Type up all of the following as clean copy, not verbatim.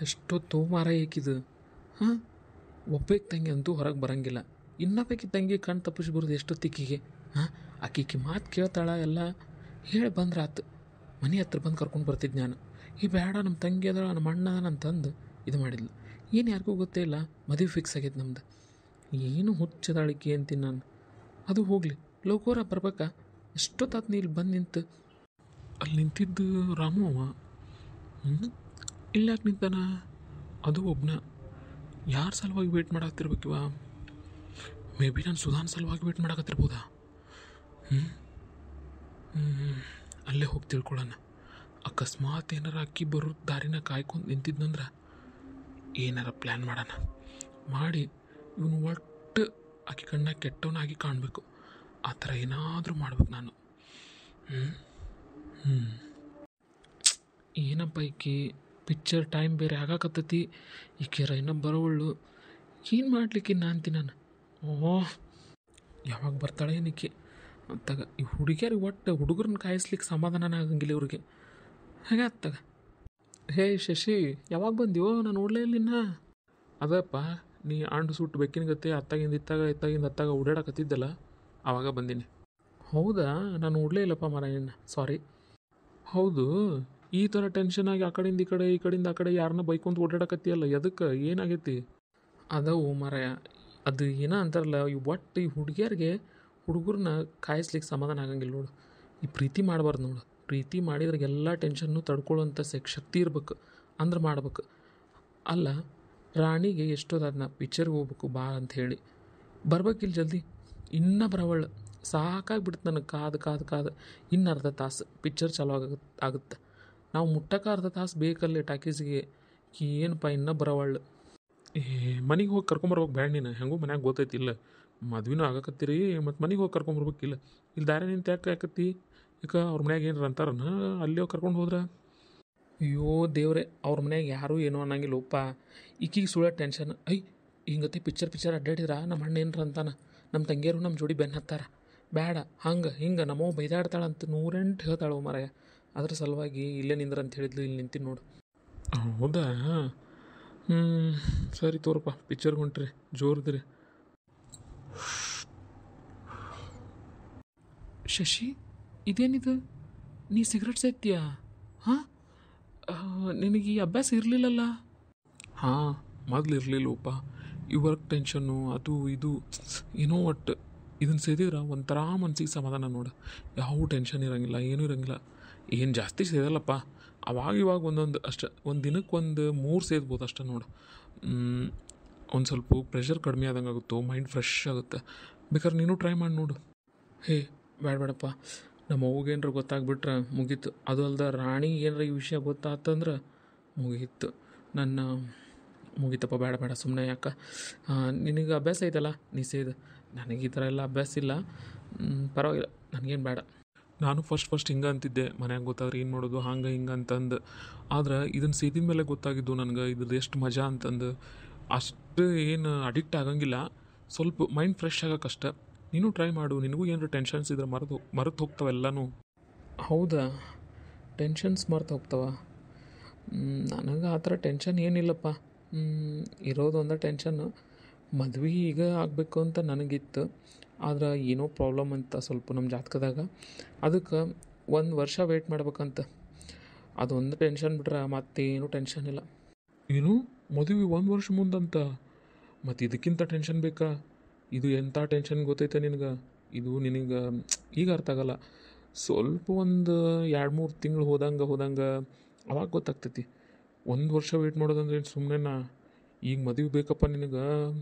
ಎಷ್ಟೊತ್ತು ಮಾರ ಏಕಿದು ಹಾಂ. ಒಬ್ಬಾಕಿ ತಂಗಿ ಅಂತೂ ಹೊರಗೆ ಬರೋಂಗಿಲ್ಲ, ಇನ್ನೊಬ್ಬಾಕಿ ತಂಗಿ ಕಣ್ಣು ತಪ್ಪಿಸಿ ಬರೋದು ಎಷ್ಟೊತ್ತಿಕ್ಕಿಗೆ ಹಾಂ. ಆಕಿಗೆ ಮಾತು ಕೇಳ್ತಾಳ ಎಲ್ಲ ಹೇಳಿ ಬಂದ್ರೆ ಆತು. ಮನೆ ಹತ್ರ ಬಂದು ಕರ್ಕೊಂಡು ಬರ್ತಿದ್ದೆ ನಾನು. ಈ ಬೇಡ ನಮ್ಮ ತಂಗಿ ಅದ ನಮ್ಮ ಅಣ್ಣ ಅಂತಂದು ಇದು ಮಾಡಿದ್ಲು. ಏನು ಯಾರಿಗೂ ಗೊತ್ತೇ ಇಲ್ಲ, ಮದುವೆ ಫಿಕ್ಸ್ ಆಗೈತೆ ನಮ್ದು. ಏನು ಹುಚ್ಚದಾಳಿಕೆ ಅಂತೀನಿ ನಾನು. ಅದು ಹೋಗಲಿ, ಲೋಕೋರ ಬರ್ಬೇಕಾ? ಎಷ್ಟೊತ್ತಾತು ನೀ ಇಲ್ಲಿ ಬಂದು ನಿಂತು. ಅಲ್ಲಿ ನಿಂತಿದ್ದು ರಾಮು ಅವ. ಇಲ್ಲ ಯಾಕೆ ನಿಂತಾನ? ಅದು ಒಬ್ಬನ. ಯಾರ ಸಲುವಾಗಿ ವೇಟ್ ಮಾಡಾಕತ್ತಿರ್ಬೇಕಿವ? ಮೇ ಬಿ ನಾನು ಸುಧಾನ್ ಸಲುವಾಗಿ ವೇಟ್ ಮಾಡಾಕತ್ತಿರ್ಬೋದಾ? ಅಲ್ಲೇ ಹೋಗಿ ತಿಳ್ಕೊಳ್ಳೋಣ. ಅಕಸ್ಮಾತ್ ಏನಾರ ಅಕ್ಕಿ ಬರೋ ದಾರಿನ ಕಾಯ್ಕೊಂಡು ನಿಂತಿದ್ನಂದ್ರೆ ಏನಾರ ಪ್ಲ್ಯಾನ್ ಮಾಡೋಣ. ಮಾಡಿ ಇವನು ಒಟ್ಟು ಆಕೆ ಕಣ್ಣಾಗ ಕೆಟ್ಟವನಾಗಿ ಕಾಣಬೇಕು. ಆ ಥರ ಏನಾದರೂ ಮಾಡ್ಬೇಕು ನಾನು. ಏನಪ್ಪ ಈಕಿ ಪಿಕ್ಚರ್ ಟೈಮ್ ಬೇರೆ ಆಗಾಕತ್ತೈತಿ, ಈಕೆರ ಇನ್ನೂ ಬರೋವಳ್ಳು. ಏನು ಮಾಡ್ಲಿಕ್ಕೆ ಅಂತೀನಿ ನಾನು. ಓಹ್, ಯಾವಾಗ ಬರ್ತಾಳೆ ಏನಕ್ಕೆ ಅತ್ತಾಗ. ಈ ಹುಡುಗಿಯರಿಗೆ ಒಟ್ಟು ಹುಡುಗರನ್ನ ಕಾಯಿಸ್ಲಿಕ್ಕೆ ಸಮಾಧಾನ ಆಗಂಗಿಲ್ಲ ಇವ್ರಿಗೆ. ಹಾಗೆ ಅತ್ತಾಗ. ಹೇ ಶಶಿ, ಯಾವಾಗ ಬಂದೀವೋ? ನಾನು ನೋಡಲೇ ಇಲ್ಲಿನ. ಅದಪ್ಪ, ನೀ ಅಂಡು ಸುಟ್ಟು ಬೆಕ್ಕಿನ ಗತ್ತೆ ಅತ್ತಾಗಿಂದ ಇತ್ತಾಗಿಂದ ಅತ್ತಾಗ ಓಡಾಡಕತ್ತಿದ್ದಲ್ಲ, ಆವಾಗ ಬಂದೀನಿ. ಹೌದಾ? ನಾನು ನೋಡಲೇ ಇಲ್ಲಪ್ಪ ಮರ ನಿನ್ನ, ಸಾರಿ. ಹೌದು, ಈ ಥರ ಟೆನ್ಷನ್ ಆಗಿ ಆ ಕಡೆಯಿಂದ ಈ ಕಡೆ ಈ ಕಡೆಯಿಂದ ಆ ಕಡೆ ಯಾರನ್ನ ಬೈಕೊಂತ ಓಡಾಡಕತ್ತೀಯಲ್ಲ, ಎದಕ್ಕೆ? ಏನಾಗೈತಿ? ಅದವು ಮರಯ, ಅದು ಏನೋ ಅಂತಾರಲ್ಲ, ಈ ಒಟ್ಟು ಈ ಹುಡುಗಿಯರಿಗೆ ಹುಡುಗರನ್ನ ಕಾಯಿಸ್ಲಿಕ್ಕೆ ಸಮಾಧಾನ ಆಗಂಗಿಲ್ಲ ನೋಡು. ಈ ಪ್ರೀತಿ ಮಾಡಬಾರ್ದು ನೋಡು. ಪ್ರೀತಿ ಮಾಡಿದ್ರೆ ಎಲ್ಲ ಟೆನ್ಷನ್ನು ತಡ್ಕೊಳ್ಳೋಂಥ ಶಕ್ತಿ ಇರ್ಬೇಕು, ಅಂದ್ರೆ ಮಾಡ್ಬೇಕು. ಅಲ್ಲ, ರಾಣಿಗೆ ಎಷ್ಟೋದನ್ನ ಪಿಕ್ಚರ್ಗೆ ಹೋಗ್ಬೇಕು ಬಾ ಅಂತ ಹೇಳಿ ಬರ್ಬೇಕಿಲ್ಲ ಜಲ್ದಿ. ಇನ್ನೂ ಬರವಳ್ಳು. ಸಾಕಾಗ್ಬಿಡ್ತು ನನಗೆ ಕಾದು ಕಾದು ಕಾದು. ಇನ್ನು ಅರ್ಧ ತಾಸು ಪಿಕ್ಚರ್ ಚಾಲೂ ಆಗುತ್ತೆ. ನಾವು ಮುಟ್ಟಕ್ಕೆ ಅರ್ಧ ತಾಸು ಬೇಕಲ್ಲೇ ಟಾಕೀಸ್ಗೆ. ಏನಪ್ಪ ಇನ್ನೂ ಬರವಳ್ಳು. ಮನೆಗೆ ಹೋಗಿ ಕರ್ಕೊಂಬರ್ಬೇಕು ಬೇಡ ನೀನು. ಹೆಂಗೂ ಮನ್ಯಾಗ ಗೊತ್ತೈತಿಲ್ಲ, ಮದ್ವೆನೂ ಆಗಕತ್ತೀರಿ, ಮತ್ತು ಮನೆಗೆ ಹೋಗಿ ಕರ್ಕೊಂಬರ್ಬೇಕಿಲ್ಲ. ಇಲ್ಲಿ ದಾರಿ ನಿಂತು ಯಾಕೆ ಯಾಕತ್ತಿ? ಯಾಕೆ ಅವ್ರ ಮನ್ಯಾಗ ಏನಾರ ಅಂತಾರನ ಅಲ್ಲಿ ಹೋಗಿ ಕರ್ಕೊಂಡು ಹೋದ್ರೆ? ಅಯ್ಯೋ ದೇವ್ರೆ, ಅವ್ರ ಮನ್ಯಾಗ ಯಾರೂ ಏನೋ ಅನ್ನಂಗಿಲ್ಲಪ್ಪ. ಈಕಿಗೆ ಸುಳ್ಳ ಟೆನ್ಷನ್. ಹಿಂಗತಿ ಪಿಕ್ಚರ್ ಅಡ್ಡಾಡಿದ್ರೆ ನಮ್ಮ ಅಣ್ಣ ಏನ್ರ ಅಂತಾನ, ನಮ್ಮ ತಂಗಿಯರು ನಮ್ಮ ಜೋಡಿ ಬೆನ್ನು ಹತ್ತಾರ, ಬೇಡ ಹಿಂಗೆ ನಮ್ಮವ್ವ ಬೈದಾಡ್ತಾಳಂತ 108 ಹೇಳ್ತಾಳು ಮರಯ. ಅದ್ರ ಸಲುವಾಗಿ ಇಲ್ಲೇ ನಿಂದ್ರ ಅಂತ ಹೇಳಿದ್ಲು, ಇಲ್ಲಿ ನಿಂತೀನಿ ನೋಡು. ಹೌದಾ? ಸರಿ ತೋರಪ್ಪ, ಪಿಕ್ಚರ್ಗೆ ಹೊಂಟ್ರಿ, ಜೋರ್ದ್ರಿ. ಶಶಿ, ಇದೇನಿದು? ನೀ ಸಿಗರೆಟ್ ಸೇರ್ತೀಯಾ? ಹಾಂ, ನಿನಗೆ ಈ ಅಭ್ಯಾಸ ಇರಲಿಲ್ಲಲ್ಲ? ಹಾಂ, ಮೊದಲು ಇರಲಿಲ್ಲಪ್ಪ. ಈ ವರ್ಕ್ ಟೆನ್ಷನ್ನು ಅದು ಇದು ಏನೋ ಒಟ್ಟು ಇದನ್ನು ಸೇದಿದ್ರೆ ಒಂಥರ ಮನ್ಸಿಗೆ ಸಮಾಧಾನ ನೋಡು. ಯಾವ ಟೆನ್ಷನ್ ಇರೋಂಗಿಲ್ಲ, ಏನೂ ಇರೋಂಗಿಲ್ಲ. ಏನು ಜಾಸ್ತಿ ಸೇದಲ್ಲಪ್ಪ, ಅವಾಗ ಇವಾಗ ಒಂದೊಂದು ಅಷ್ಟೆ. ಒಂದು ದಿನಕ್ಕೆ 3 ಸೇದ್ಬೋದು ಅಷ್ಟೆ ನೋಡು. ಒಂದು ಸ್ವಲ್ಪ ಪ್ರೆಷರ್ ಕಡಿಮೆ ಆದಂಗೆ ಆಗುತ್ತೋ, ಮೈಂಡ್ ಫ್ರೆಶ್ ಆಗುತ್ತೆ. ಬೇಕಾದ್ರೆ ನೀನು ಟ್ರೈ ಮಾಡಿ ನೋಡು. ಹೇ ಬೇಡಪ್ಪ, ನಮ್ಮ ಅವ್ಗೇನ್ರ ಗೊತ್ತಾಗ್ಬಿಟ್ರೆ ಮುಗೀತು. ಅದು ಅಲ್ದ ರಾಣಿಗೆ ಏನರ ಈ ವಿಷಯ ಗೊತ್ತಾತಂದ್ರೆ ಮುಗೀತು. ಮುಗೀತಪ್ಪ, ಬೇಡ ಸುಮ್ಮನೆ ಯಾಕೆ. ನಿನಗೆ ಅಭ್ಯಾಸ ಐತಲ್ಲ, ನೀ ಸೇದು. ನನಗೆ ಈ ಥರ ಎಲ್ಲ ಅಭ್ಯಾಸ ಇಲ್ಲ, ಪರವಾಗಿಲ್ಲ, ನನಗೇನು ಬೇಡ. ನಾನು ಫಸ್ಟ್ ಹಿಂಗೆ ಅಂತಿದ್ದೆ, ಮನ್ಯಾಗ ಗೊತ್ತಾದ್ರೆ ಏನು ಮಾಡೋದು ಹಂಗೆ ಹಿಂಗೆ ಅಂತಂದು. ಆದ್ರೆ ಇದನ್ನು ಸೇದಿದ ಮೇಲೆ ಗೊತ್ತಾಗಿದ್ದು ನನಗೆ ಇದ್ರದ್ದು ಎಷ್ಟು ಮಜಾ ಅಂತಂದು. ಅಷ್ಟು ಏನು ಅಡಿಕ್ಟ್ ಆಗಂಗಿಲ್ಲ, ಸ್ವಲ್ಪ ಮೈಂಡ್ ಫ್ರೆಶ್ ಆಗೋಕ್ಕಷ್ಟೆ. ನೀನು ಟ್ರೈ ಮಾಡು, ನಿನಗೂ ಏನಾರು ಟೆನ್ಷನ್ಸ್ ಇದ್ರೆ ಮರೆತು ಹೋಗ್ತಾವೆಲ್ಲನೂ. ಹೌದಾ? ಟೆನ್ಷನ್ಸ್ ಮರೆತು ಹೋಗ್ತಾವ? ನನಗೆ ಆ ಥರ ಟೆನ್ಷನ್ ಏನಿಲ್ಲಪ್ಪ. ಇರೋದು ಒಂದೇ ಟೆನ್ಷನ್ನು, ಮದುವೆ ಈಗ ಆಗಬೇಕು ಅಂತ ನನಗಿತ್ತು. ಆದ್ರೆ ಏನೋ ಪ್ರಾಬ್ಲಮ್ ಅಂತ ಸ್ವಲ್ಪ ನಮ್ಮ ಜಾತಕದಾಗ, ಅದಕ್ಕೆ 1 ವರ್ಷ ವೆಯ್ಟ್ ಮಾಡ್ಬೇಕಂತ. ಅದೊಂದು ಟೆನ್ಷನ್ ಬಿಟ್ರೆ ಮತ್ತೇನು ಟೆನ್ಷನ್ ಇಲ್ಲ. ಏನು ಮದುವೆ 1 ವರ್ಷ ಮುಂದಂತ? ಮತ್ತು ಇದಕ್ಕಿಂತ ಟೆನ್ಷನ್ ಬೇಕಾ? ಇದು ಎಂಥ ಟೆನ್ಷನ್ ಗೊತ್ತೈತೆ ನಿನಗೆ? ಇದು ನಿನಗೆ ಈಗ ಅರ್ಥ ಆಗಲ್ಲ. ಸ್ವಲ್ಪ ಒಂದು 2-3 ತಿಂಗಳು ಹೋದಂಗೆ ಅವಾಗ ಗೊತ್ತಾಗ್ತೈತಿ. 1 ವರ್ಷ ವೆಯ್ಟ್ ಮಾಡೋದಂದ್ರೆ ಸುಮ್ಮನೆನಾ? ಈಗ ಮದುವೆ ಬೇಕಪ್ಪ ನಿನಗೆ.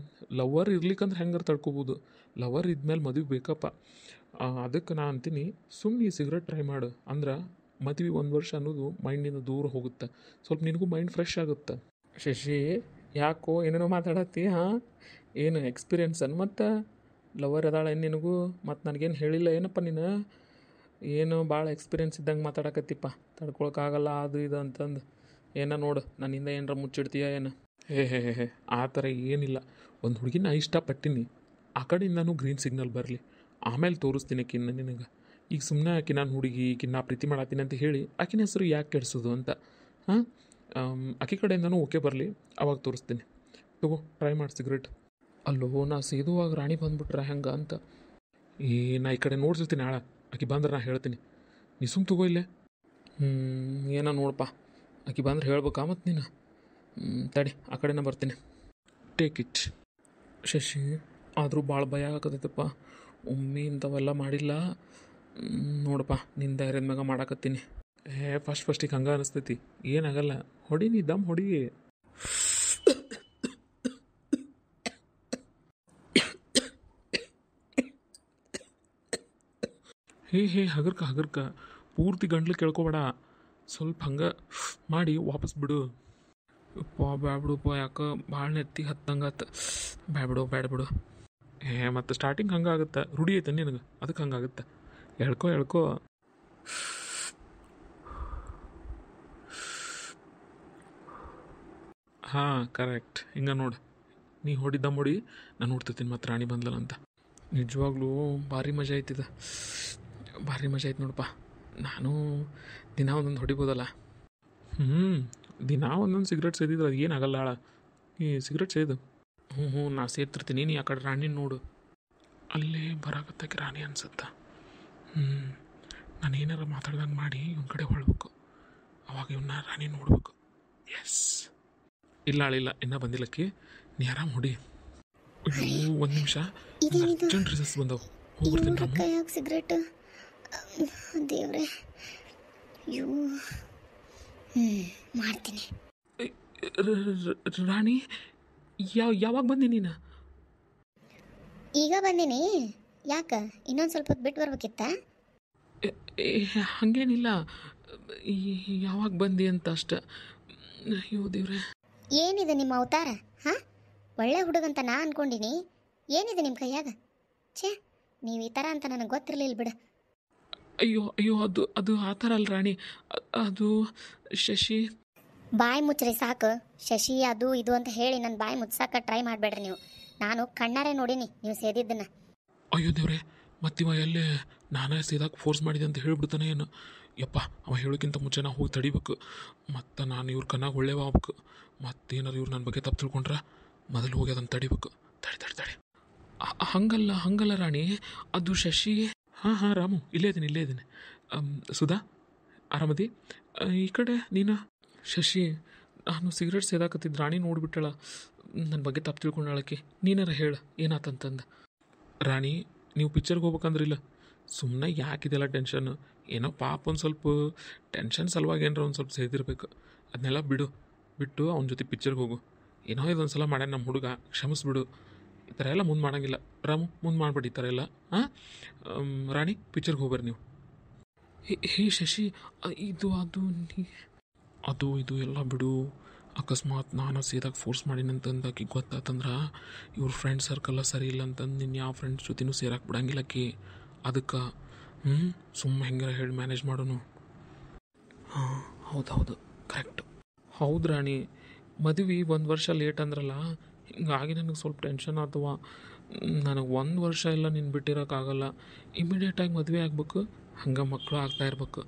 ಲವರ್ ಇರ್ಲಿಕ್ಕಂದ್ರೆ ಹೆಂಗಾರು ತಡ್ಕೊಬೋದು, ಲವರ್ ಇದ್ಮೇಲೆ ಮದುವೆ ಬೇಕಪ್ಪ. ಅದಕ್ಕೆ ನಾನು ಅಂತೀನಿ, ಸುಮ್ಮನೆ ಸಿಗರೇಟ್ ಟ್ರೈ ಮಾಡು. ಅಂದ್ರೆ ಮದುವೆ 1 ವರ್ಷ ಅನ್ನೋದು ಮೈಂಡಿಂದ ದೂರ ಹೋಗುತ್ತೆ, ಸ್ವಲ್ಪ ನಿನಗೂ ಮೈಂಡ್ ಫ್ರೆಶ್ ಆಗುತ್ತೆ. ಶಶಿ, ಯಾಕೋ ಏನೇನೋ ಮಾತಾಡತ್ತಿ? ಹಾಂ, ಏನು ಎಕ್ಸ್ಪೀರಿಯನ್ಸ್ ಅನ್ನು ಮತ್ತು ಲವರ್ ಅದಾಳ ಏನು ನಿನಗೂ? ಮತ್ತು ನನಗೇನು ಹೇಳಿಲ್ಲ ಏನಪ್ಪ ನೀನು? ಏನು ಭಾಳ ಎಕ್ಸ್ಪೀರಿಯನ್ಸ್ ಇದ್ದಂಗೆ ಮಾತಾಡಕತ್ತಿಪ್ಪ, ತಡ್ಕೊಳಕ್ಕಾಗಲ್ಲ ಅದು ಇದು ಅಂತಂದು. ಏನೋ ನೋಡು, ನನ್ನಿಂದ ಏನಾರ ಮುಚ್ಚಿಡ್ತೀಯ ಏನು? ಹೇ ಆ ಥರ ಏನಿಲ್ಲ. ಒಂದು ಹುಡುಗಿನ ಇಷ್ಟಪಟ್ಟಿನಿ, ಆ ಕಡೆಯಿಂದನೂ ಗ್ರೀನ್ ಸಿಗ್ನಲ್ ಬರಲಿ, ಆಮೇಲೆ ತೋರಿಸ್ತೀನಿ ಆಕಿನ್ನ ನಿನಗೆ. ಈಗ ಸುಮ್ಮನೆ ಆಕಿ ನಾನು ಹುಡುಗಿ ಈಕಿನ ನಾ ಪ್ರೀತಿ ಮಾಡತ್ತೀನಿ ಅಂತ ಹೇಳಿ ಆಕಿನ ಹೆಸರು ಯಾಕೆ ಕೆಡಿಸೋದು ಅಂತ. ಹಾಂ, ಆಕೆ ಕಡೆಯಿಂದನೂ ಓಕೆ ಬರಲಿ, ಅವಾಗ ತೋರಿಸ್ತೀನಿ. ತಗೋ ಟ್ರೈ ಮಾಡಿ ಸಿಗರೇಟ್. ಅಲ್ಲೋ ನಾ ಸೇದುವಾಗ ರಾಣಿ ಬಂದ್ಬಿಟ್ರೆ ಹೆಂಗೆ ಅಂತ. ನಾ ಈ ಕಡೆ ನೋಡ್ಸಿರ್ತೀನಿ ಆಳ, ಆಕೆ ಬಂದ್ರೆ ನಾ ಹೇಳ್ತೀನಿ. ನೀ ಸುಮ್ಮ ತಗೋ ಇಲ್ಲೇ. ಏನೋ ನೋಡಪ್ಪ, ಆಕೆ ಬಂದ್ರೆ ಹೇಳ್ಬೇಕಾ ಮತ್ತು ನೀನು. ತಡಿ ಆ ಕಡೆನೇ ಬರ್ತೀನಿ. Take it. ಶಶಿ ಆದರೂ ಭಾಳ ಭಯ ಆಗತ್ತೈತಪ್ಪ, ಒಮ್ಮೆ ಇಂಥವೆಲ್ಲ ಮಾಡಿಲ್ಲ. ನೋಡಪ್ಪ ನಿನ್ನ ಧೈರ್ಯದ ಮ್ಯಾಗ ಮಾಡಾಕತ್ತೀನಿ. ಫಸ್ಟಿಗೆ ಹಂಗೆ ಅನಿಸ್ತೈತಿ, ಏನಾಗಲ್ಲ. ಹೊಡಿ ನೀ ದಮ್ ಹೊಡಿ. ಹೇ ಹಗರ್ಕ ಪೂರ್ತಿ ಗಂಟ್ಲು ಕೇಳ್ಕೊಬೇಡ, ಸ್ವಲ್ಪ ಹಂಗೆ ಮಾಡಿ ವಾಪಸ್ ಬಿಡು. ಬ್ಯಾಡ್ಬಿಡುಪ್ಪ, ಯಾಕೆ ಭಾಳ ನೆತ್ತಿಗೆ ಹತ್ತಂಗತ್ತ. ಬ್ಯಾಡ ಬಿಡು. ಮತ್ತು ಸ್ಟಾರ್ಟಿಂಗ್ ಹಂಗೆ ಆಗುತ್ತೆ, ರೂಢಿ ಐತೆ ನಿನಗೆ, ಅದಕ್ಕೆ ಹಂಗಾಗುತ್ತೆ. ಎಳ್ಕೊ. ಹಾಂ ಕರೆಕ್ಟ್, ಹಿಂಗೆ ನೋಡು. ನೀ ಹೊಡಿದ್ದ ಮುಡಿ ನಾನು ನೋಡ್ತಿರ್ತೀನಿ ಮತ್ತು ರಾಣಿ ಬಂದ್ಲಲ್ಲ ಅಂತ. ನಿಜವಾಗ್ಲೂ ಭಾರಿ ಮಜಾ ಐತಿದ, ಭಾರಿ ಮಜಾ ಐತೆ ನೋಡಪ್ಪ. ನಾನು ದಿನ ಒಂದೊಂದು ಹೊಡಿಬೋದಲ್ಲ. ದಿನ ಒಂದೊಂದು ಸಿಗರೇಟ್ ಸೇದಿದ್ರೆ ಅದು ಏನಾಗಲ್ಲ ಆಳ. ಈ ಸಿಗರೇಟ್ ಸೇದು. ನಾ ಸೇರ್ತಿರ್ತೀನಿ, ನೀ ಆ ಕಡೆ ರಾಣಿ ನೋಡು. ಅಲ್ಲೇ ಬರಾಕತ್ತಾಕೆ ರಾಣಿ ಅನ್ಸುತ್ತಾ. ನಾನು ಏನಾರು ಮಾತಾಡ್ದಂಗೆ ಮಾಡಿ ಇವನ ಕಡೆ ಹೊಳ್ಬೇಕು, ಅವಾಗ ಇವನ್ನ ರಾಣಿ ನೋಡ್ಬೇಕು. ಎಸ್. ಇಲ್ಲ ಇನ್ನೂ ಬಂದಿಲ್ಲಕ್ಕಿ, ನೀ ಆರಾಮ್ ಹೊಡಿ. ಒಂದು ನಿಮಿಷ, ಅರ್ಜೆಂಟ್ ರಿಸಲ್ಟ್ಸ್ ಬಂದವು, ಹೋಗ್ಬಿಡ್ತೀನಿ. ಸಿಗರೇಟ್ ದೇವ್ರೆ, ಮಾಡ್ತೀನಿ. ರಾಣಿ ಯಾವಾಗ ಬಂದಿ ನೀನು? ಈಗ ಬಂದೀನಿ. ಯಾಕ ಇನ್ನೊಂದು ಸ್ವಲ್ಪ ಹೊತ್ತು ಬಿಟ್ಟು ಬರ್ಬೇಕಿತ್ತ? ಹಾಗೇನಿಲ್ಲ, ಯಾವಾಗ ಬಂದಿ ಅಂತ ಅಷ್ಟೆ. ಅಯ್ಯೋ ದೇವ್ರೆ, ಏನಿದೆ ನಿಮ್ಮ ಅವತಾರ? ಹಾಂ, ಒಳ್ಳೆ ಹುಡುಗಂತ ನಾ ಅನ್ಕೊಂಡಿನಿ. ಏನಿದೆ ನಿಮ್ಮ ಕೈಯಾಗ? ಛೇ, ನೀವು ಈ ಥರ ಅಂತ ನನಗೆ ಗೊತ್ತಿರಲಿಲ್ಲ ಬಿಡು. ಅಯ್ಯೋ ಅದು ಆ ಥರ ಅಲ್ಲ ರಾಣಿ, ಅದು ಶಶಿ. ಬಾಯಿ ಮುಚ್ಚ್ರಿ ಸಾಕು. ಶಶಿ ಅದು ಇದು ಅಂತ ಹೇಳಿ ನನ್ನ ಬಾಯಿ ಮುಚ್ಚಾಕ ಟ್ರೈ ಮಾಡಬೇಡ್ರಿ ನೀವು. ನಾನು ಕಣ್ಣಾರೆ ನೋಡೀನಿ ನೀವು ಸೇದಿದ್ದನ್ನು. ಅಯ್ಯೋ ದೇವ್ರೆ, ಮತ್ತಿವ ಎಲ್ಲೇ ನಾನೇ ಸೇದಾಕ ಫೋರ್ಸ್ ಮಾಡಿದೆ ಅಂತ ಹೇಳ್ಬಿಡ್ತಾನೆ ಏನು? ಯಪ್ಪ, ಅವ ಹೇಳೋಕ್ಕಿಂತ ಮುಂಚೆ ನಾ ಹೋಗಿ ತಡಿಬೇಕು. ಮತ್ತು ನಾನು ಇವ್ರ ಕಣ್ಣಾಗ ಒಳ್ಳೆವ ಆಗ್ಬೇಕು. ಮತ್ತೇನಾರು ಇವ್ರು ನನ್ನ ಬಗ್ಗೆ ತಪ್ಪು ತಿಳ್ಕೊಂಡ್ರೆ ಮೊದಲು ಹೋಗಿ ಅದನ್ನು ತಡಿಬೇಕು. ತಡಿ. ಹಂಗಲ್ಲ ರಾಣಿ, ಅದು ಶಶಿ. ಹಾಂ ರಾಮು, ಇಲ್ಲೇ ಇದ್ದೀನಿ. ಸುಧಾ ಆರಾಮದಿ? ಈ ಕಡೆ ನೀನು. ಶಶಿ, ನಾನು ಸಿಗರೇಟ್ ಸೇದಾಕತ್ತಿದ್ದು ರಾಣಿ ನೋಡಿಬಿಟ್ಟಳ, ನನ್ನ ಬಗ್ಗೆ ತಪ್ಪು ತಿಳ್ಕೊಂಡಾಳಕ್ಕೆ. ನೀನಾರ ಹೇಳು ಏನಾತಂತಂದು. ರಾಣಿ, ನೀವು ಪಿಕ್ಚರ್ಗೆ ಹೋಗ್ಬೇಕಂದ್ರಿಲ್ಲ, ಸುಮ್ಮನೆ ಯಾಕಿದೆಲ್ಲ ಟೆನ್ಷನ್? ಏನೋ ಪಾಪ ಒಂದು ಸ್ವಲ್ಪ ಟೆನ್ಷನ್ ಸಲುವಾಗಿ ಏನಾರ ಒಂದು ಸ್ವಲ್ಪ ಸೇದಿರ್ಬೇಕು. ಅದನ್ನೆಲ್ಲ ಬಿಟ್ಟು ಅವನ ಜೊತೆ ಪಿಕ್ಚರ್ಗೆ ಹೋಗು. ಏನೋ ಇದೊಂದು ಸಲ ಮಾಡ್ಯಾನ ನಮ್ಮ ಹುಡುಗ, ಕ್ಷಮಿಸ್ಬಿಡು. ಈ ಥರ ಎಲ್ಲ ಮುಂದೆ ಮಾಡೋಂಗಿಲ್ಲ ರಾಮು, ಮುಂದೆ ಮಾಡಬೇಡಿ ಈ ಥರ ಎಲ್ಲ. ರಾಣಿ, ಪಿಕ್ಚರ್ಗೆ ಹೋಗ್ಬರ್ರಿ ನೀವು. ಹೇ ಶಶಿ, ಇದು ಎಲ್ಲ ಬಿಡು. ಅಕಸ್ಮಾತ್ ನಾನು ಸೇದಾಗ ಫೋರ್ಸ್ ಮಾಡಿನಂತಂದು ಆಕಿಗೆ ಗೊತ್ತಾತಂದ್ರೆ ಇವ್ರ ಫ್ರೆಂಡ್ ಸರ್ಕಲ್ಲ ಸರಿ ಇಲ್ಲ ಅಂತಂದು ನಿನ್ನ ಯಾವ ಫ್ರೆಂಡ್ಸ್ ಜೊತೆನೂ ಸೇರಕ್ಕೆ ಬಿಡಂಗಿಲ್ಲಕ್ಕಿ. ಅದಕ್ಕೆ ಸುಮ್ಮನೆ ಹೆಂಗಾರ ಹೇಳಿ ಮ್ಯಾನೇಜ್ ಮಾಡೋನು. ಹಾಂ ಹೌದು ಕರೆಕ್ಟ್. ಹೌದು ರಾಣಿ, ಮದುವೆ 1 ವರ್ಷ ಲೇಟ್ ಅಂದ್ರಲ್ಲ, ಹಿಂಗಾಗಿ ನನಗೆ ಸ್ವಲ್ಪ ಟೆನ್ಷನ್ ಆತವ. ನನಗೆ 1 ವರ್ಷ ಎಲ್ಲ ನಿನ್ನ ಬಿಟ್ಟಿರೋಕ್ಕಾಗಲ್ಲ. ಇಮಿಡಿಯೇಟಾಗಿ ಮದುವೆ ಆಗಬೇಕು, ಹಂಗೆ ಮಕ್ಕಳು ಆಗ್ತಾ ಇರ್ಬೇಕು.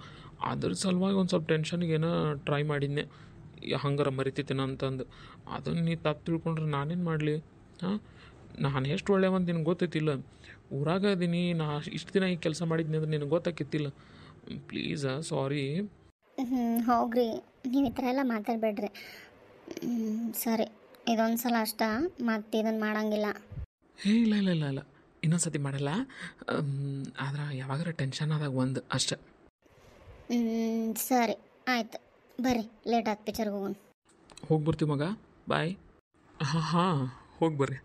ಅದ್ರ ಸಲುವಾಗಿ ಒಂದು ಸ್ವಲ್ಪ ಟೆನ್ಷನ್ಗೆ ಏನೋ ಟ್ರೈ ಮಾಡಿದ್ನೆ, ಹಂಗಾರ ಮರಿತಿದ್ದೇನೆ ಅಂತಂದು. ಅದನ್ನು ನೀ ತಪ್ಪು ತಿಳ್ಕೊಂಡ್ರೆ ನಾನೇನು ಮಾಡಲಿ? ನಾನು ಎಷ್ಟು ಒಳ್ಳೆಯವಂತ ನಿನಗೆ ಗೊತ್ತೈತಿಲ್ಲ. ಊರಾಗ ಇದೀನಿ ನಾ, ಇಷ್ಟು ದಿನ ಈ ಕೆಲಸ ಮಾಡಿದ್ನಿ ಅಂದ್ರೆ ನಿನಗೆ ಗೊತ್ತಾಕಿತ್ತಿಲ್ಲ. ಪ್ಲೀಸ ಸಾರಿ. ಹೋಗ್ರಿ, ನೀವು ಈ ಥರ ಎಲ್ಲ ಮಾತಾಡಬೇಡ್ರಿ. ಸರಿ, ಇದೊಂದು ಸಲ ಅಷ್ಟ, ಮತ್ತೆ ಇದನ್ನು ಮಾಡೋಂಗಿಲ್ಲ. ಇಲ್ಲ ಇನ್ನೊಂದು ಸತಿ ಮಾಡಲ್ಲ. ಆದ್ರೆ ಯಾವಾಗಾರ ಟೆನ್ಷನ್ ಆದಾಗ ಒಂದು ಅಷ್ಟೆ. ಸರಿ ಆಯ್ತು, ಬರ್ರಿ, ಲೇಟ್ ಆಯ್ತು, ಪಿಕ್ಚರ್ಗೆ ಹೋಗೋಣ. ಹೋಗಿ ಬರ್ತೀವಿ ಮಗ, ಬಾಯ್. ಹಾಂ ಹೋಗಿ ಬರ್ರಿ,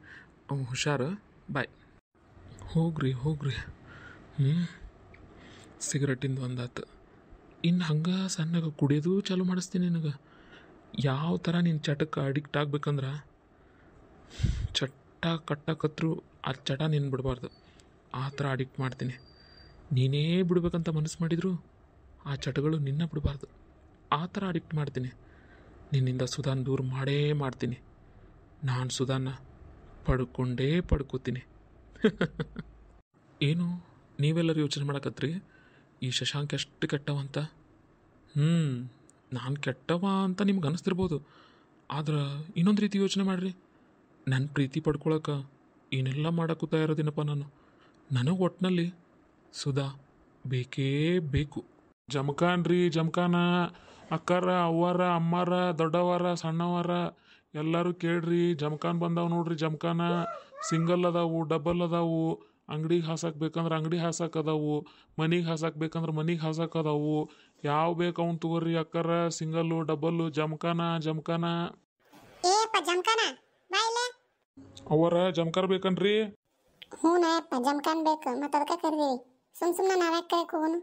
ಹುಷಾರು, ಬಾಯ್. ಹೋಗ್ರಿ. ಸಿಗರೇಟಿಂದು ಒಂದಾತು. ಇನ್ನು ಹಂಗೆ ಸಣ್ಣಗೆ ಕುಡಿಯೋದು ಚಾಲು ಮಾಡಿಸ್ತೀನಿ ನಿನಗೆ. ಯಾವ ಥರ ನೀನು ಚಟಕ್ಕೆ ಅಡಿಕ್ಟ್ ಆಗ್ಬೇಕಂದ್ರೆ, ಚಟ ಕಟ್ಟಕತ್ರು ಆ ಚಟ ನೀನು ಬಿಡಬಾರ್ದು, ಆ ಥರ ಅಡಿಕ್ಟ್ ಮಾಡ್ತೀನಿ. ನೀನೇ ಬಿಡ್ಬೇಕಂತ ಮನಸ್ಸು ಮಾಡಿದ್ರು ಆ ಚಟಗಳು ನಿನ್ನ ಬಿಡಬಾರ್ದು, ಆ ಥರ ಅಡಿಕ್ಟ್ ಮಾಡ್ತೀನಿ. ನಿನ್ನಿಂದ ಸುಧಾನ ದೂರ ಮಾಡೇ ಮಾಡ್ತೀನಿ. ನಾನು ಸುಧಾನ ಪಡ್ಕೋತೀನಿ. ಏನು ನೀವೆಲ್ಲರೂ ಯೋಚನೆ ಮಾಡಕತ್ರಿ ಈ ಶಶಾಂಕ್ ಎಷ್ಟು ಕೆಟ್ಟವಂತ? ನಾನು ಕೆಟ್ಟವ ಅಂತ ನಿಮ್ಗೆ ಅನಿಸ್ತಿರ್ಬೋದು, ಆದ್ರೆ ಇನ್ನೊಂದು ರೀತಿ ಯೋಚನೆ ಮಾಡಿರಿ. ನನ್ನ ಪ್ರೀತಿ ಪಡ್ಕೊಳಕ್ಕೆ ಏನೆಲ್ಲ ಮಾಡೋಕ್ಕೂ ತಯಾರದಿನಪ್ಪ ನಾನು. ನನಗೆ ಒಟ್ಟಿನಲ್ಲಿ ಸುಧಾ ಬೇಕೇ ಬೇಕು. ಜಮಖಾನ್ ರೀ ಜಮಖಾನ, ಅಕ್ಕಾರ ಅವ್ವಾರ ಅಮ್ಮಾರ ದೊಡ್ಡವರ ಸಣ್ಣವರ ಎಲ್ಲರೂ ಕೇಳ್ರಿ, ಜಮಖಾನ್ ಬಂದಾವ ನೋಡ್ರಿ. ಜಮಖಾನ ಸಿಂಗಲ್ ಅದಾವು, ಡಬಲ್ ಅದಾವು, ಅಂಗಡಿಗೆ ಹಾಸಕ್ಕೆ ಬೇಕಂದ್ರೆ ಅಂಗಡಿ ಹಾಸಕ್ಕೆ ಅದಾವು, ಮನಿಗೆ ಹಾಸಕ್ಕೆ ಬೇಕಂದ್ರೆ ಮನಿಗೆ ಹಾಸಕ್ಕೆ ಅದಾವು. ಯಾವ ಬೇಕು ಅವ್ನು ತಗೋರಿ ಅಕ್ಕಾರ, ಸಿಂಗಲ್ಲು ಡಬಲ್ಲು ಜಮಖಾನ ಜಮಖಾನ. ಏಪ್ಪ ಜಮಖಾನ ಬಾಯಿಲೆ. ಅವರ ಜಮಖಾನ್ ಬೇಕನ್ರಿ? ಹ್ಞೂ ನಾಯಪ್ಪ ಜಮಖಾನ್ ಬೇಕು, ಮತ್ತು ಅದಕ್ಕೆ ಕರೆದೀವಿ. ಸುಮ್ಮನೆ ನಾವ್ಯಾಕೆ ಕರೆಯಕ್ಕೆ ಹೋಗೋನು?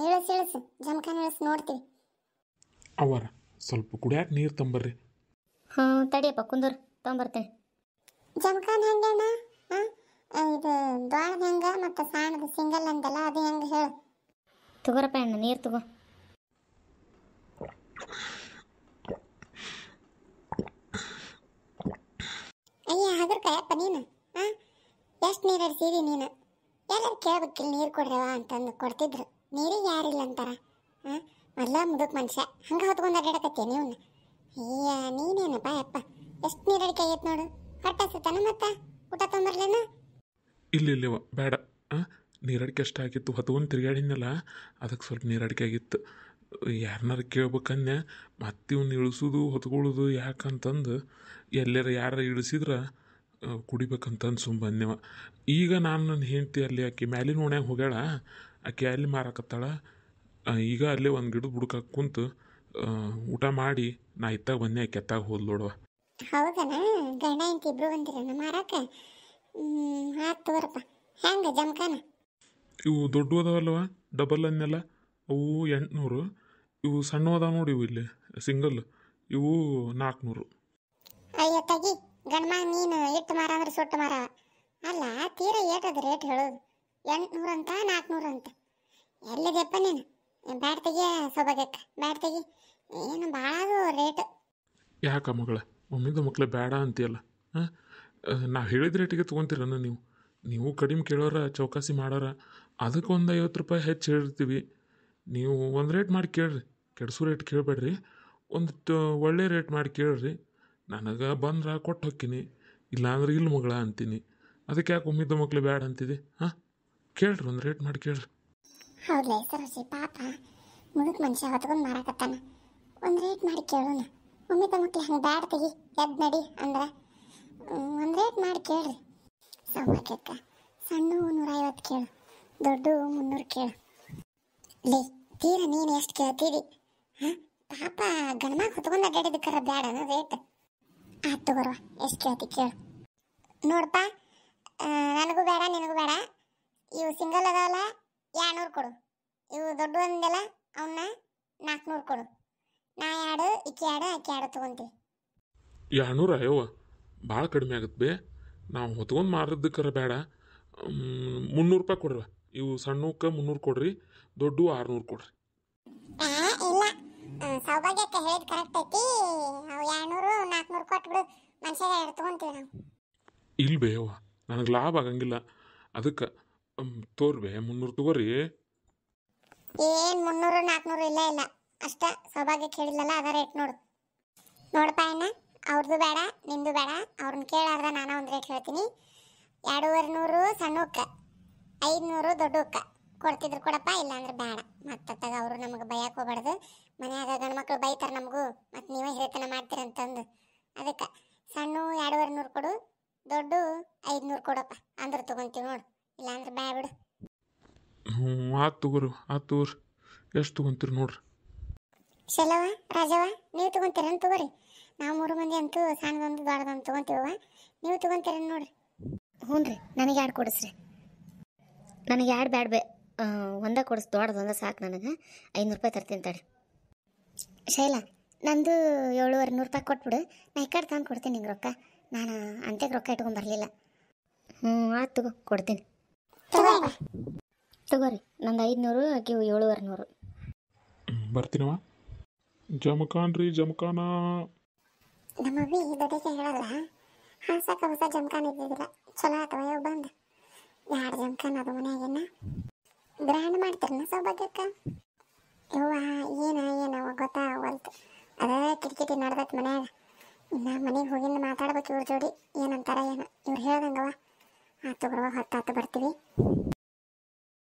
ಇಳಿಸು ಜಮಖಾನ್ ಇಳಿಸಿ ನೋಡ್ತೀವಿ. ಅವರ ಸ್ವಲ್ಪ ಕುಡಿಯಾಕ ನೀರು ತಂಬರ್ರಿ. ಹ್ಞೂ ತಡಿಯಪ್ಪ ಕುಂದೂರು ತೊಗೊಂಬರ್ತೇನೆ. ಜಮಖಾನ್ ಹೆಂಗೆ ಅಣ್ಣ? ಇದು ದ್ವಾಳದ ಹೆಂಗೆ ಮತ್ತು ಸಾಣದ ಸಿಂಗಲ್ ಅಂತಲ್ಲ ಅದು ಹೆಂಗೆ ಹೇಳು. ತಗೋರಪ್ಪ ಅಣ್ಣ ನೀರು ತಗೋ. ಅಯ್ಯ ಅದ್ರ ಕಾಯಪ್ಪ ನೀನು ಎಷ್ಟು ನೀರು ಅಡಿಸಿದಿ ನೀನು? ಎಲ್ಲರೂ ಕೇಳ್ಬೇಕಿಲ್ಲ ನೀರು ಕೊಡ್ರವ ಅಂತಂದು ಕೊಡ್ತಿದ್ರು. ನೀರಿಗೆ ಯಾರಿಲ್ಲ ಅಂತಾರ. ಮೊದಲ ಮುದುಕ್ ಮನುಷ್ಯ ಹಂಗೆ ಹೊತ್ಕೊಂಡು ಅಡ್ಡಾಡಕತ್ತೀಯ ನೀವು? ಅಯ್ಯ ನೀನೇನಪ್ಪ ಯಪ್ಪ, ಎಷ್ಟು ನೀರು ಅಡಿಕೆ ಆಗೈತೆ ನೋಡು. ಹೊಟ್ಟೆ ಹಸುತ್ತಾನ ಮತ್ತೆ ಊಟ ತೊಂಬರ್ಲೇನ? ಇಲ್ಲ ಬೇಡ. ನೀರಡಿಕೆ ಅಷ್ಟು ಆಗಿತ್ತು, ಹೊತ್ಕೊಂಡು ತಿರುಗಾಡಿನಲ್ಲ ಅದಕ್ಕೆ ಸ್ವಲ್ಪ ನೀರಡಿಕೆ ಆಗಿತ್ತು. ಯಾರನ್ನಾರು ಕೇಳ್ಬೇಕನ್ಯ, ಮತ್ತೆ ಇವ್ನು ಇಳಿಸೋದು ಹೊತ್ಕೊಳ್ಳೋದು ಯಾಕಂತಂದು ಎಲ್ಲರ ಯಾರು ಇಳಿಸಿದ್ರೆ ಕುಡಿಬೇಕಂತಂದು ಸುಮ್ಮ ಬಂದೆವ. ಈಗ ನಾನು ನನ್ನ ಹೆಂಡತಿ ಅಲ್ಲಿ ಆಕೆ ಮ್ಯಾಲಿನ ಓಣ್ಯಾಗ ಹೋಗ್ಯಾಳ, ಆಕೆ ಅಲ್ಲಿ ಮಾರಾಕತ್ತಾಳ. ಈಗ ಅಲ್ಲೇ ಒಂದು ಗಿಡದ ಬುಡಕ್ಕೆ ಕುಂತು ಊಟ ಮಾಡಿ ನಾ ಇತ್ತಾಗ ಬಂದೆ, ಆಕೆ ಎತ್ತಾಗ ಹೋದ್ ನೋಡುವ. ಹೌದನ? ಗಂಡ ಹೆಂಡತಿ ಇಬ್ರು ಬಂದಿರನ ಮಾರಾಕ? ಆಯ್ತು ತಗೋರಪ್ಪ. ಹೆಂಗೆ ಜಮಖಾನ? ಇವು ದೊಡ್ಡ ಅದಾವಲ್ವ ಡಬಲ್ ಅನ್ನೆಲ್ಲ, ಅವು 800. ಇವು ಸಣ್ಣ ಅದಾವ ನೋಡಿ, ಇವು ಇಲ್ಲಿ ಸಿಂಗಲ್, ಇವು 400. ಅಯ್ಯೋ ತಗಿ ಗಂಡ್ಮ, ನೀನು ಇಟ್ಟು ಮಾರ ಅಂದ್ರೆ ಸುಟ್ಟು ಮಾರ ಅಲ್ಲ. ತೀರ ಏಟದ ರೇಟ್ ಹೇಳೋದು? 800 ಅಂತ 400 ಅಂತ. ಎಲ್ಲಿದೆಪ್ಪ ನೀನು? ಬ್ಯಾಡ್ ತೆಗಿಯ ಸೊಬಗಕ್ಕ, ಬ್ಯಾಡ್ ತೆಗಿ. ಏನು ಭಾಳ ಅದು ರೇಟ್. ಯಾಕ ಮಗಳ ಮಮ್ಮಿದ ಮಕ್ಳು ಬೇಡ ಅಂತೀಯಲ್ಲ? ನಾವು ಹೇಳಿದ ರೇಟಿಗೆ ತೊಗೊತೀರನ ನೀವು? ನೀವು ಕಡಿಮೆ ಕೇಳೋರ, ಚೌಕಾಸಿ ಮಾಡೋರ, ಅದಕ್ಕೆ ಒಂದು 50 ರೂಪಾಯಿ ಹೆಚ್ಚು ಹೇಳಿರ್ತೀವಿ. ನೀವು ಒಂದು ರೇಟ್ ಮಾಡಿ ಕೇಳ್ರಿ, ಕೆಡ್ಸೋ ರೇಟ್ ಕೇಳಬೇಡ್ರಿ. ಒಂದು ಒಳ್ಳೆ ರೇಟ್ ಮಾಡಿ ಕೇಳ್ರಿ. ನನಗೆ ಬಂದ್ರೆ ಕೊಟ್ಟು ಹೋಗ್ತೀನಿ, ಇಲ್ಲಾಂದ್ರೆ ಇಲ್ಲ ಮಗಳ ಅಂತೀನಿ. ಅದಕ್ಕೆ ಯಾಕೆ ಒಮ್ಮಿದ್ದ ಮಕ್ಳು ಬೇಡ ಅಂತಿದೆ? ಕೇಳ್ರಿ, ಒಂದು ರೇಟ್ ಮಾಡಿ ಕೇಳ್ರಿ. ಹೌದಾ ಸರೋಜಿ, ಪಾಪ ಮುದುಕ್ ಮನುಷ್ಯ ಹೊತ್ಕೊಂಡು ಮಾರಾಕತ್ತಾನ. ಒಂದು ರೇಟ್ ಮಾಡಿ ಕೇಳೋಣ. ಒಮ್ಮಿದ್ದ ಮಕ್ಳು ಹಂಗೆ ಬ್ಯಾಡ ತೆಗಿ ಎದ್ದು ನಡಿ ಅಂದ್ರೆ ಒಂದು ರೇಟ್ ಮಾಡಿ ಕೇಳ್ರಿ. ಸೌಭಾಗ್ಯಕ್ಕ ಸಣ್ಣ 150 ಕೇಳು, ದೊಡ್ಡ 300 ಕೇಳು. ಲೇ ತೀರ ನೀನು ಎಷ್ಟು ಕೇಳ್ತೀರಿ? ಪಾಪ ಗಣಮಾಗ ಹೊತ್ಕೊಂಡು ಅಡ್ಡಾಡಿದಕ್ಕರ ಬ್ಯಾಡ ಅನ್ನೋ ರೇಟ್. ಆಯ್ತು ತಗೋರ್ವ, ಎಷ್ಟು ಕೇಳ್ತಿ ಕೇಳು. ನೋಡಪ್ಪ, ನನಗೂ ಬೇಡ ನಿನಗೂ ಬೇಡ. ಇವು ಸಿಂಗಲ್ ಅದಾವಲ್ಲ 200 ಕೊಡು. ಇವು ದೊಡ್ಡ ಒಂದೆಲ್ಲ ಅವನ್ನ 400 ಕೊಡು. ನಾ 2 ಈಕೆ 2 ಆಕೆ 2 ತೊಗೊಂತೀವಿ. 200 ಅಯ್ಯವ್ವ, ಭಾಳ ಕಡಿಮೆ ಆಗುತ್ತೆ ಬೇ. ನಾವು ಹೊತ್ಕೊಂಡು ಮಾರಿದ್ದಕ್ಕರ ಬೇಡ, 300 ರೂಪಾಯಿ ಕೊಡ್ರಿ. ಇವು ಸಣ್ಣಕ್ಕೆ 300 ಕೊಡ್ರಿ, ದೊಡ್ಡ 600 ಕೊಡ್ರಿ. ಇಲ್ಲ, ಸೌಭಾಗ್ಯಕ್ಕೆ ಹೇಳಿದ್ ಕರೆಕ್ಟ್ ಐತಿ. ಅವು 200 400 ಕೊಟ್ಬಿಡು, ಮನುಷ್ಯ 2 ತೊಗೊಂತೀವಿ ನಾವು. ಇಲ್ಲ ಬೇಯವ್ವ, ನನಗೆ ಲಾಭ ಆಗಂಗಿಲ್ಲ. ಅದಕ್ಕೆ ತೋರ್ಬೇ 300 ತಗೋರಿ. ಏನು 300 400 ಇಲ್ಲ ಇಲ್ಲ ಅಷ್ಟ. ಸೌಭಾಗ್ಯಕ್ಕೆ ಹೇಳಿಲ್ಲಲ್ಲ ಅದ ರೇಟ್ ನೋಡು. ನೋಡಪ್ಪ ಅಣ್ಣ, ಅವ್ರದ್ದು ಬೇಡ ನಿಂದು ಬೇಡ. ಅವ್ರನ್ನ ಕೇಳಾರ್ದ ನಾನು ಒಂದು ರೇಟ್ ಹೇಳ್ತೀನಿ. 250 ಸಣ್ಣಕ್ಕೆ, 500 ದೊಡ್ಡಕ್ಕೆ ಕೊಡ್ತಿದ್ರು ಕೊಡಪ್ಪ, ಇಲ್ಲಾಂದ್ರೆ ಬೇಡ. ಮತ್ತತ್ತಾಗ ಅವರು ನಮಗೆ ಬಯಕ್ಕೆ ಹೋಗ್ಬಾರ್ದು. ಮನ್ಯಾಗ ಗಂಡ್ಮಕ್ಳು ಬೈತಾರೆ ನಮಗೂ, ಮತ್ತು ನೀವೇ ಹಿರಿತನ ಮಾಡ್ತೀರಂತಂದು. ಅದಕ್ಕೆ ಸಣ್ಣ 250 ಕೊಡು, ದೊಡ್ಡ 500 ಕೊಡಪ್ಪ, ಅಂದ್ರೆ ತೊಗೊಂತೀವಿ ನೋಡು. ಇಲ್ಲಾಂದ್ರೆ ಬೇಡ ಬಿಡು. ಆತು ತಗೋರಿ, ಆತು ತಗೋರಿ. ಎಷ್ಟು ತೊಗೊಂತೀರಿ ನೋಡ್ರಿ? ಶೆಲವ ರಾಜವ, ನೀವು ತೊಗೊಂತೀರನ್ ತಗೋರಿ. ನಾವು 3 ಮಂದಿ ಅಂತೂ ಸಣ್ಣದೊಂದು ದೊಡ್ಡದೊಂದು ತೊಗೊಂತೀವ, ನೀವು ತೊಗೊಂತೀರನ್ ನೋಡ್ರಿ. ಹ್ಞೂ ರೀ, ನನಗೆ 2 ಕೊಡಿಸ್ರಿ. ನನಗೆ 2 ಬ್ಯಾಡ ಬೇ, ಒಂದೇ ಕೊಡಿಸ್, ದೊಡ್ಡದೊಂದೇ ಸಾಕು ನನಗೆ. 500 ರೂಪಾಯಿ ತರ್ತೀನಿ ತಡಿ. ಶೈಲಾ, ನಂದು 700 ರೂಪಾಯಿ ಕೊಟ್ಬಿಡು. ನಾ ಈ ಕಡೆ ತಂದು ಕೊಡ್ತೀನಿ ನಿಂಗೆ ರೊಕ್ಕ. ನಾನು ಅಂತೆಗೆ ರೊಕ್ಕ ಇಟ್ಕೊಂಡು ಬರಲಿಲ್ಲ. ಆಯ್ತು ತಗೋ, ಕೊಡ್ತೀನಿ ತಗೋರಿ. ನಂದು 500, ಆಕಿವು 700. ಬರ್ತೀನವ. ಜಮಖಾನ್ ರೀ ಜಮಖಾನ. ನಮ್ಮ ಅವಿ ದೊಡ್ಡಕ್ಕೆ ಹೇಳಲ್ಲ, ಹಾಸಕ ಹೊಸ ಜಮಖಾನ್ ಇದ್ದಿದ್ದಿಲ್ಲ. ಚಲೋ ಆತವ ಯಾವ ಬಂದು 2 ಜಮಖಾನ್ ಅದು ಮನೆಯಾಗಿನ. ಗ್ರ್ಯಾಂಡ್ ಮಾಡ್ತಾರನ ಸೌಭಾಗ್ಯಕ್ಕ? ಯವ್ವ ಏನವ ಗೊತ್ತಾಗವಲ್ತು. ಅದೇ ಕಿಟಕಿಟಿ ನಡ್ದತ್ ಮನ್ಯಾಗ. ನಾ ಮನೆಗೆ ಹೋಗಿಂದ ಮಾತಾಡ್ಬೇಕು ಇವ್ರ ಜೋಡಿ ಏನಂತಾರ ಇವ್ರು ಹೇಳ್ದಂಗವ. ಆತು ಬರುವ ಹೊತ್ತಾತು ಬರ್ತೀವಿ.